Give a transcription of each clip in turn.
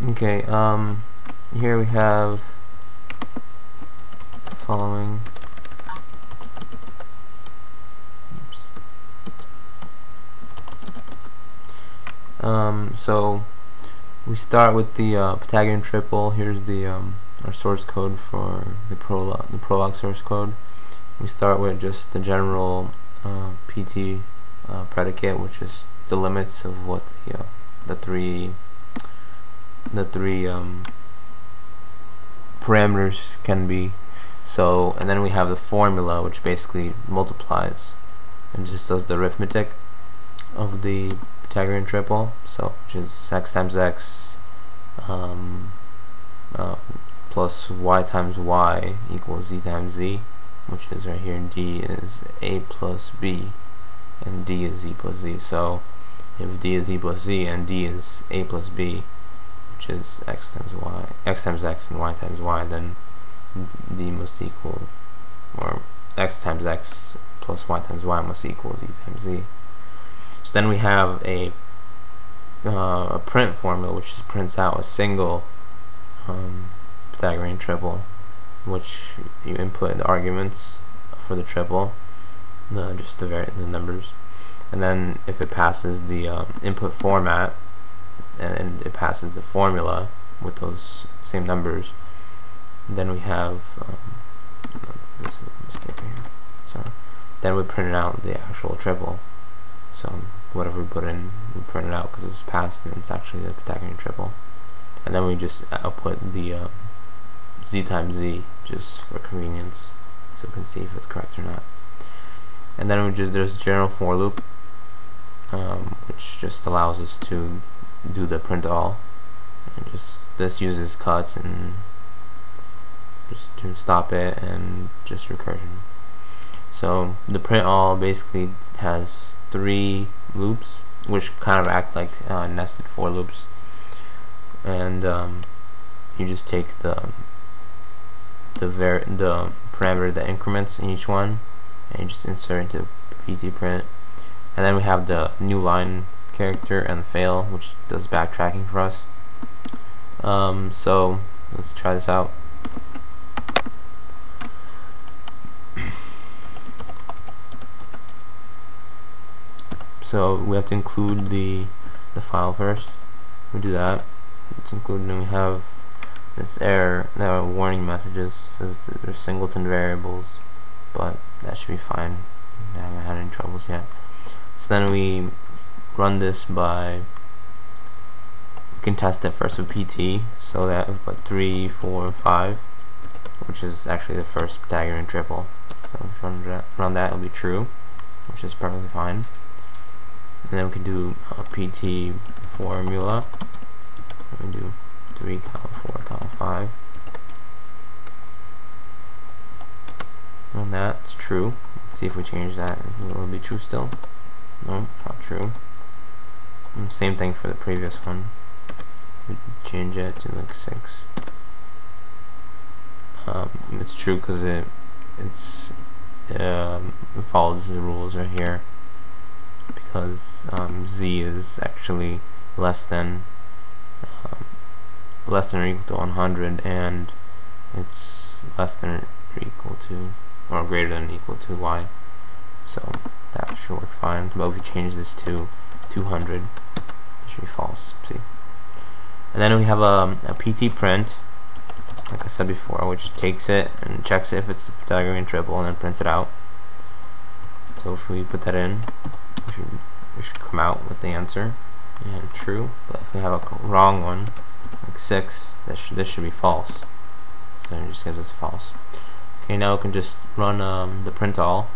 Okay, here we have the following. So we start with the Pythagorean triple. Here's the our source code for the Prolog source code. We start with just the general PT predicate, which is the limits of what the three parameters can be. So, and then we have the formula, which basically multiplies and just does the arithmetic of the Pythagorean triple. So, which is x times x plus y times y equals z times z, which is right here. D is a plus b, and d is z plus z. So, if d is z plus z and d is a plus b, which is x times x and y times y, then d must equal, or x times x plus y times y must equal z times z. So then we have a print formula, which just prints out a single Pythagorean triple, which you input the arguments for the triple, just the numbers, and then if it passes the input format and it passes the formula with those same numbers, then we have this is a mistake here, sorry. Then we print out the actual triple. So whatever we put in, we print it out because it's passed and it's actually a Pythagorean triple. And then we just output the z times z just for convenience, so we can see if it's correct or not. And then there's a general for loop, which just allows us to do the print all, and this uses cuts and just to stop it and just recursion. So the print all basically has 3 loops, which kind of act like nested for loops, and you just take the parameter that increments in each one, and you just insert into PT print. And then we have the new line character and the fail, which does backtracking for us. So let's try this out. So we have to include the file first. We do that. It's included, and we have this error, warning messages, says that there's singleton variables, but that should be fine. I haven't had any troubles yet. So then we run this by, we can test it first with PT, so that 3, 4, 5, which is actually the first Pythagorean triple. So if we run that, it'll be true, which is perfectly fine. And then we can do PT formula. We do 3, 4, 5. Run that, it's true. Let's see if we change that, will it be true still? No, not true. And same thing for the previous one. We change it to like 6. It's true because it follows the rules right here, because z is actually less than or equal to 100, and it's less than or equal to, or greater than or equal to y. So that should work fine. But if we change this to 200, it should be false. See. And then we have a PT print, like I said before, which takes it and checks it if it's the Pythagorean triple, and then prints it out. So if we put that in, we should come out with the answer, and true. But if we have a wrong one, like 6, this should be false. Then it just gives us false. Okay, now we can just run the print all,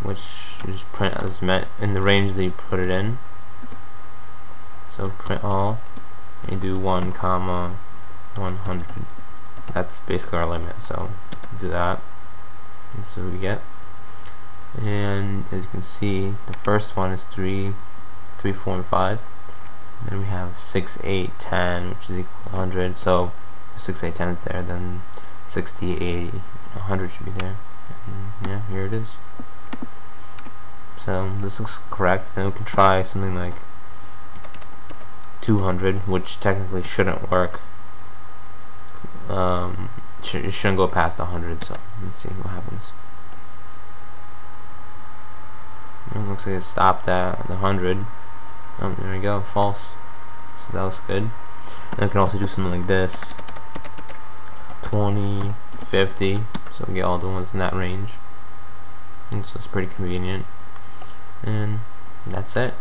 which you just print as meant in the range that you put it in. So print all, and do 1, 100. That's basically our limit. So do that, and so we get. And as you can see, the first one is 3, 4, and 5. And then we have 6, 8, 10, which is equal to 100. So if 6, 8, 10 is there, then 60, 80, 100 should be there. And yeah, here it is. So this looks correct. Then we can try something like 200, which technically shouldn't work. It shouldn't go past 100, so let's see what happens. It looks like it stopped at the 100. Oh, there we go, false. So that was good. And we can also do something like this. 20, 50, so we get all the ones in that range. And so it's pretty convenient. And that's it.